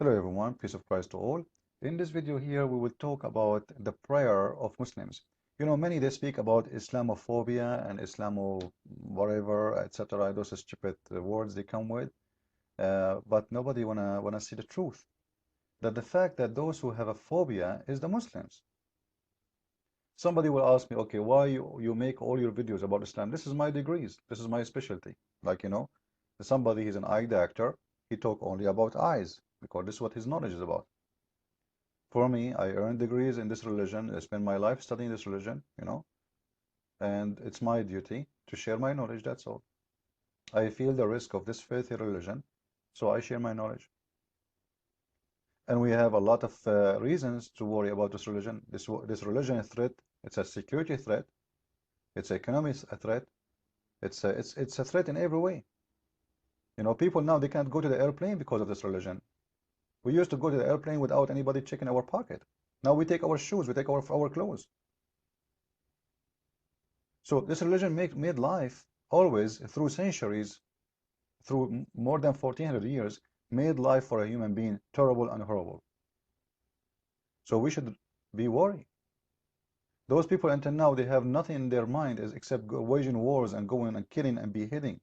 Hello everyone, peace of Christ to all. In this video here, we will talk about the prayer of Muslims. You know, many they speak about Islamophobia and Islamo whatever, etc. Those stupid words they come with, but nobody wanna see the truth. That the fact that those who have a phobia is the Muslims. Somebody will ask me, okay, why you make all your videos about Islam? This is my degrees. This is my specialty. Like, you know, somebody he's an eye doctor. He talk only about eyes because this is what his knowledge is about. For me, I earned degrees in this religion. I spent my life studying this religion, you know, and it's my duty to share my knowledge, that's all. I feel the risk of this filthy religion, so I share my knowledge. And we have a lot of reasons to worry about this religion. This religion is a threat. It's a security threat. It's an economic threat. It's a threat in every way. You know, people now, they can't go to the airplane because of this religion. We used to go to the airplane without anybody checking our pocket. Now we take our shoes, we take our clothes. So this religion made life always, through centuries, through more than 1400 years, made life for a human being terrible and horrible. So we should be worried. Those people until now, they have nothing in their mind except waging wars and going and killing and beheading.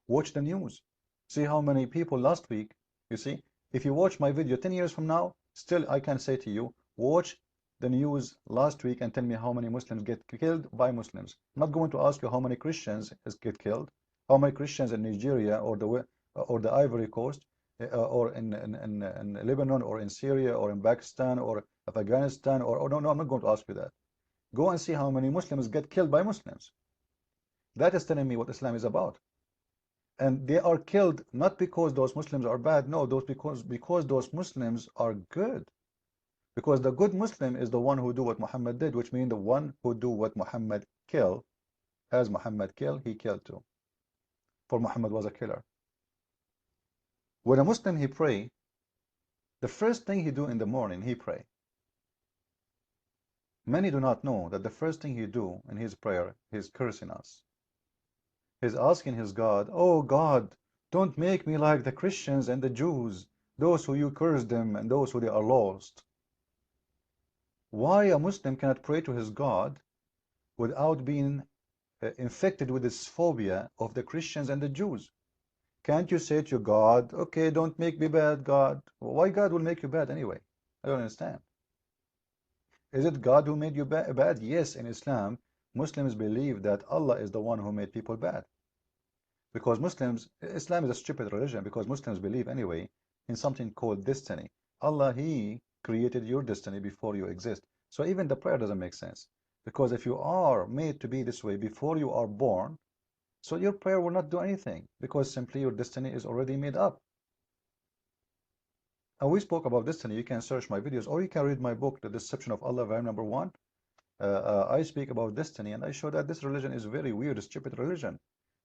Watch the news. See how many people last week, you see, if you watch my video 10 years from now, still I can say to you, watch the news last week and tell me how many Muslims get killed by Muslims. I'm not going to ask you how many Christians get killed, how many Christians in Nigeria or the Ivory Coast, or in Lebanon or in Syria or in Pakistan or Afghanistan, or no, I'm not going to ask you that. Go and see how many Muslims get killed by Muslims. That is telling me what Islam is about. And they are killed not because those Muslims are bad, no, because those Muslims are good. Because the good Muslim is the one who do what Muhammad did, which means the one who do what Muhammad kill. As Muhammad kill, he killed too. For Muhammad was a killer. When a Muslim he pray, the first thing he do in the morning, he pray. Many do not know that the first thing he do in his prayer, he's cursing us. He's asking his God, oh God, don't make me like the Christians and the Jews, those who you curse them and those who they are lost. Why a Muslim cannot pray to his God without being infected with this phobia of the Christians and the Jews? Can't you say to God, okay, don't make me bad, God? Why God will make you bad anyway? I don't understand. Is it God who made you bad? Yes, in Islam, Muslims believe that Allah is the one who made people bad. Because Islam is a stupid religion because Muslims believe anyway in something called destiny. Allah, He created your destiny before you exist. So even the prayer doesn't make sense. Because if you are made to be this way before you are born, so your prayer will not do anything because simply your destiny is already made up. And we spoke about destiny. You can search my videos or you can read my book, The Deception of Allah, volume number 1. I speak about destiny and I show that this religion is a very weird, stupid religion.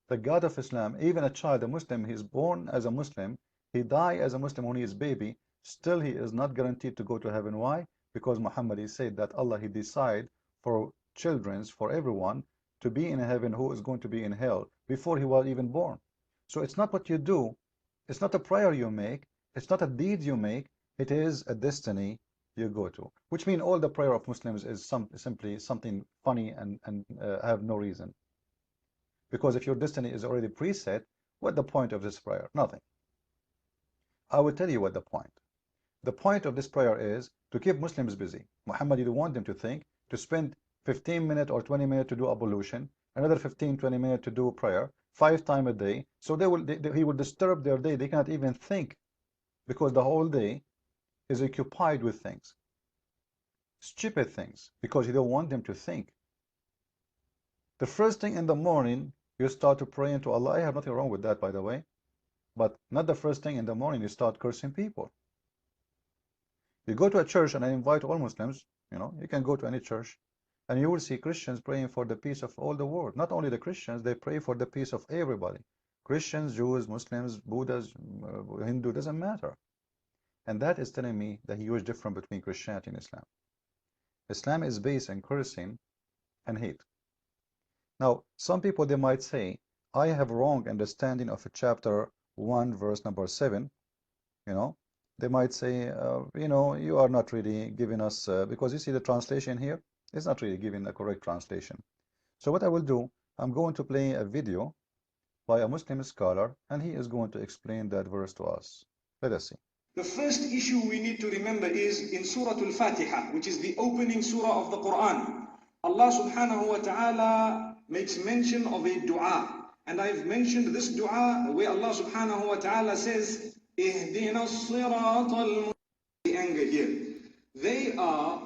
The God of Islam, even a child, a Muslim, he is born as a Muslim, he dies as a Muslim when he is baby, still he is not guaranteed to go to heaven. Why? Because Muhammad, he said that Allah, he decide for children, for everyone, to be in heaven who is going to be in hell before he was even born. So it's not what you do, it's not a prayer you make, it's not a deed you make, it is a destiny you go to. Which means all the prayer of Muslims is simply something funny and have no reason. Because if your destiny is already preset, what the point of this prayer? Nothing. I will tell you what the point. The point of this prayer is to keep Muslims busy. Muhammad didn't want them to think, to spend 15 minutes or 20 minutes to do ablution, another 15-20 minutes to do prayer, 5 times a day. So he will disturb their day. They cannot even think because the whole day is occupied with things. Stupid things, because he don't want them to think. The first thing in the morning, you start to pray into Allah. I have nothing wrong with that, by the way. But not the first thing in the morning you start cursing people. You go to a church, and I invite all Muslims, you know, you can go to any church, and you will see Christians praying for the peace of all the world. Not only the Christians, they pray for the peace of everybody. Christians, Jews, Muslims, Buddhas, Hindu, doesn't matter. And that is telling me the huge difference between Christianity and Islam. Islam is based on cursing and hate. Now, some people, they might say, I have wrong understanding of chapter 1, verse number 7, you know, they might say, you know, you are not really giving us, because you see the translation here, it's not really giving the correct translation. So what I will do, I'm going to play a video by a Muslim scholar, and he is going to explain that verse to us. Let us see. The first issue we need to remember is in Surah Al-Fatiha, which is the opening surah of the Quran. Allah subhanahu wa ta'ala makes mention of a dua. And I've mentioned this dua where Allah subhanahu wa ta'ala says, Ihdina as-sirat al-mustaqim. Anger here. They are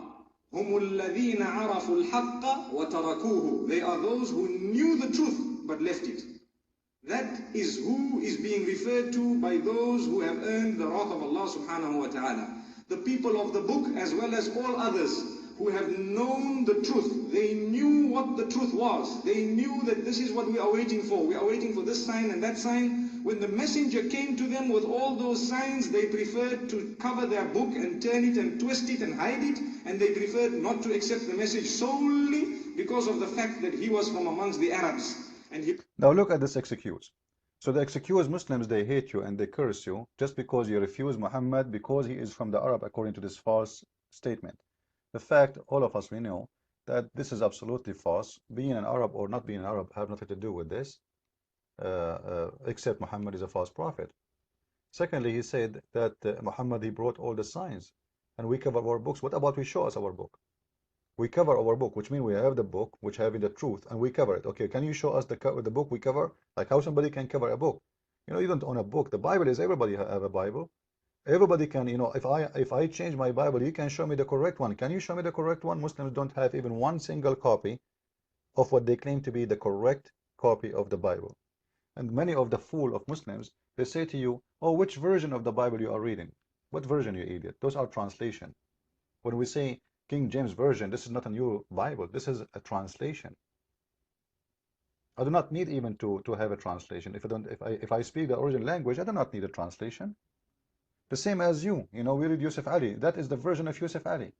هم الذين عرفوا الحق وتركوه. They are those who knew the truth but left it. That is who is being referred to by those who have earned the wrath of Allah subhanahu wa ta'ala. The people of the book as well as all others who have known the truth. They knew what the truth was. They knew that this is what we are waiting for. We are waiting for this sign and that sign. When the messenger came to them with all those signs, they preferred to cover their book and turn it and twist it and hide it. And they preferred not to accept the message solely because of the fact that he was from amongst the Arabs. Now look at this excuse. So the excuse Muslims, they hate you and they curse you just because you refuse Muhammad because he is from the Arab, according to this false statement. The fact, all of us, we know that this is absolutely false. Being an Arab or not being an Arab have nothing to do with this, except Muhammad is a false prophet. Secondly, he said that Muhammad, he brought all the signs, and we cover our books. What about we show us our book? We cover our book, which means we have the book, which having the truth, and we cover it. Okay, can you show us the book we cover? Like how somebody can cover a book? You know, you don't own a book. The Bible is, everybody have a Bible. Everybody can, you know, if I change my Bible, you can show me the correct one. Can you show me the correct one? Muslims don't have even one single copy of what they claim to be the correct copy of the Bible. And many of the fool of Muslims, they say to you, oh, which version of the Bible you are reading? What version, you idiot? Those are translation. When we say King James Version, this is not a new Bible. This is a translation. I do not need even to have a translation. If I speak the original language, I do not need a translation. The same as you know, we read Yusuf Ali. That is the version of Yusuf Ali.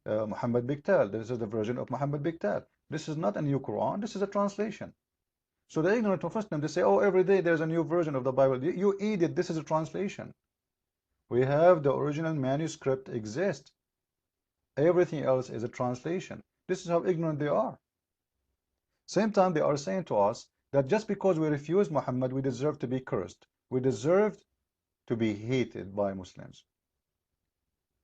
Muhammad Biktal. This is the version of Muhammad Biktal. This is not a new Quran. This is a translation. So the ignorant of Muslims, they say, oh, every day there's a new version of the Bible. You idiot, this is a translation. We have the original manuscript exist. Everything else is a translation. This is how ignorant they are. Same time, they are saying to us that just because we refuse Muhammad, we deserve to be cursed. We deserve to be hated by Muslims.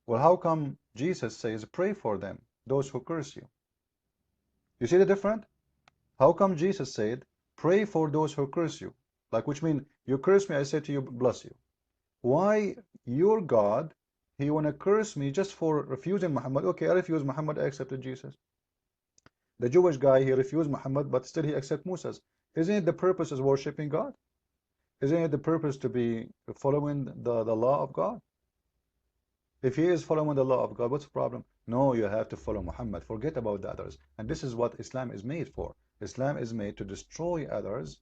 Well, how come Jesus says, pray for them, those who curse you? You see the difference? How come Jesus said, pray for those who curse you? Like, which means, you curse me, I say to you, bless you. Why your God, he want to curse me just for refusing Muhammad? Okay, I refuse Muhammad, I accepted Jesus. The Jewish guy, he refused Muhammad, but still he accepts Moses. Isn't it the purpose is worshiping God? Isn't it the purpose to be following the law of God? If he is following the law of God, what's the problem? No, you have to follow Muhammad. Forget about the others. And this is what Islam is made for. Islam is made to destroy others,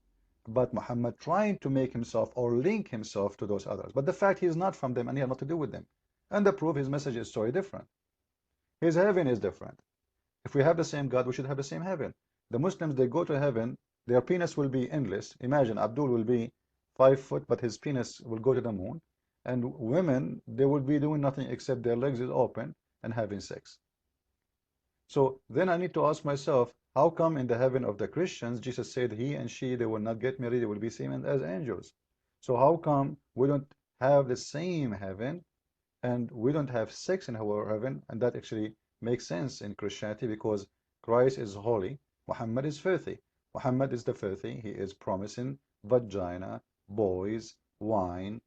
but Muhammad trying to make himself or link himself to those others. But the fact he is not from them and he has nothing to do with them. And the proof his message is so different. His heaven is different. If we have the same God, we should have the same heaven. The Muslims, they go to heaven, their penis will be endless. Imagine Abdul will be 5 foot, but his penis will go to the moon. And women, they will be doing nothing except their legs is open and having sex. So then I need to ask myself, how come in the heaven of the Christians, Jesus said he and she, they will not get married, they will be same as angels. So how come we don't have the same heaven and we don't have sex in our heaven? And that actually makes sense in Christianity because Christ is holy, Muhammad is filthy. Muhammad is the filthy, he is promising vagina, boys, wine,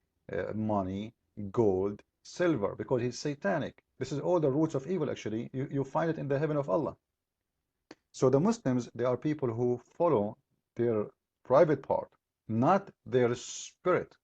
money, gold, silver, because he's satanic. This is all the roots of evil actually. You find it in the heaven of Allah. So the Muslims, they are people who follow their private part, not their spirit.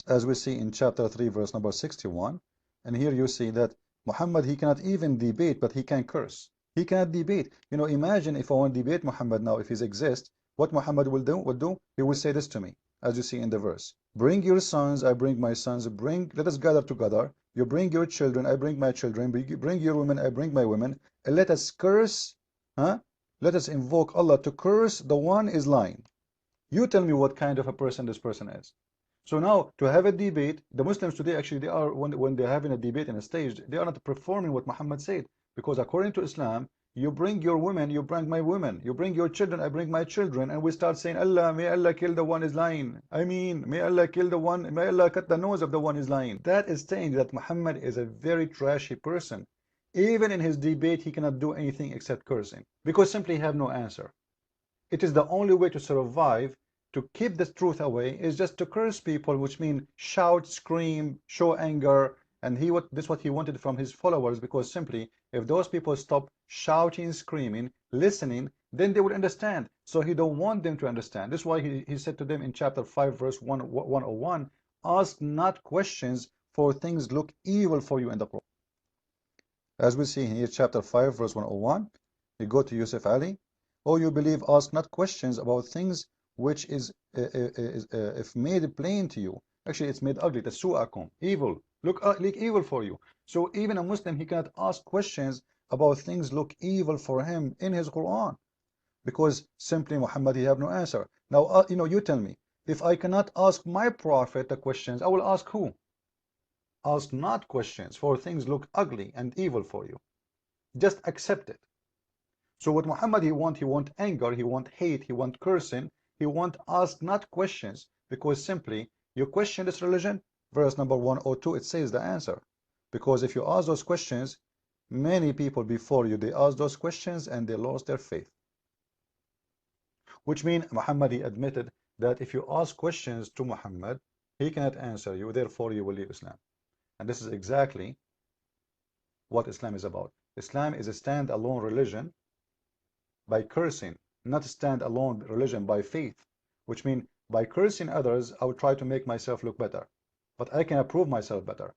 As we see in chapter 3, verse number 61, and here you see that Muhammad, he cannot even debate, but he can curse. He cannot debate. You know, imagine if I want to debate Muhammad now, if he exists, what Muhammad will do? He will say this to me, as you see in the verse. Bring your sons, I bring my sons. Let us gather together. You bring your children, I bring my children. Bring your women, I bring my women. And let us curse, let us invoke Allah to curse the one is lying. You tell me what kind of a person this person is. So now to have a debate, the Muslims today actually they are when they're having a debate in a stage, they are not performing what Muhammad said, because according to Islam, you bring your women, you bring my women, you bring your children, I bring my children, and we start saying Allah, may Allah kill the one is lying. I mean, may Allah kill the one, may Allah cut the nose of the one is lying. That is saying that Muhammad is a very trashy person. Even in his debate, he cannot do anything except cursing, because simply have no answer. It is the only way to survive, to keep the truth away, is just to curse people, which means shout, scream, show anger. And this is what he wanted from his followers, because simply if those people stop shouting, screaming, listening, then they would understand. So he don't want them to understand. This is why he said to them in chapter 5 verse 101, ask not questions, for things look evil for you in the Quran. As we see here, chapter 5 verse 101, you go to Yusuf Ali. Oh, you believe, ask not questions about things which is if made plain to you. Actually, it's made ugly. Tasu'akum, evil. Look evil for you. So even a Muslim, he cannot ask questions about things look evil for him in his Quran, because simply Muhammad, he have no answer. Now, you tell me, if I cannot ask my prophet the questions, I will ask who? Ask not questions, for things look ugly and evil for you. Just accept it. So what Muhammad he want anger, he want hate, he want cursing, he want ask not questions, because simply you question this religion, verse number 102, it says the answer. Because if you ask those questions, many people before you, they asked those questions and they lost their faith. Which means Muhammad he admitted that if you ask questions to Muhammad, he cannot answer you, therefore you will leave Islam. And this is exactly what Islam is about. Islam is a stand-alone religion by cursing, not stand-alone religion by faith, which means by cursing others, I will try to make myself look better. But I can prove myself better.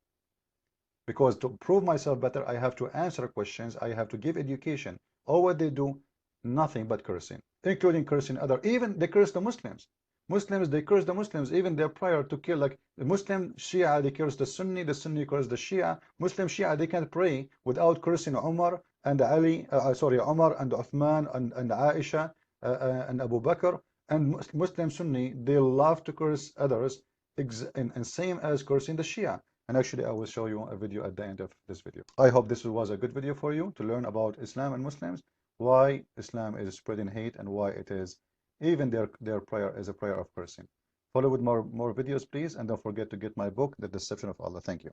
Because to prove myself better, I have to answer questions, I have to give education. Or what they do, nothing but cursing, including cursing others. Even they curse the Muslims. Muslims, they curse the Muslims, even their prayer to kill, like the Muslim Shia, they curse the Sunni curse the Shia. Muslim Shia, they can't pray without cursing Umar and Ali, Umar and Uthman and Aisha and Abu Bakr. And Muslim Sunni, they love to curse others, and same as cursing the Shia. And actually, I will show you a video at the end of this video. I hope this was a good video for you to learn about Islam and Muslims, why Islam is spreading hate, and why it is even their prayer is a prayer of cursing. Follow with more videos, please, and don't forget to get my book, The Deception of Allah. Thank you.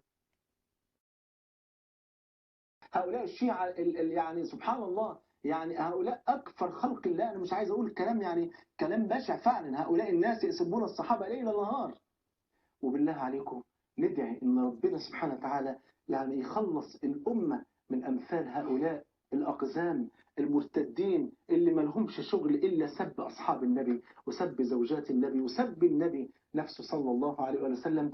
هؤلاء الشيعة يعني سبحان الله، يعني هؤلاء أكثر خلق الله. أنا مش عايز أقول كلام يعني كلام بشع فعلا. هؤلاء الناس يسبون الصحابة ليل نهار. وبالله عليكم ندعي إن ربنا سبحانه وتعالى يعني يخلص الأمة من أمثال هؤلاء الأقزام المرتدين اللي ما لهمش شغل إلا سب أصحاب النبي وسب زوجات النبي وسب النبي نفسه صلى الله عليه وسلم.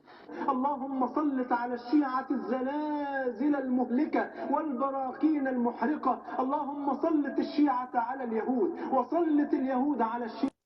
اللهم سلط على الشيعة الزلازل المهلكة والبراكين المحرقة. اللهم سلط الشيعة على اليهود وسلط اليهود على الشيعة.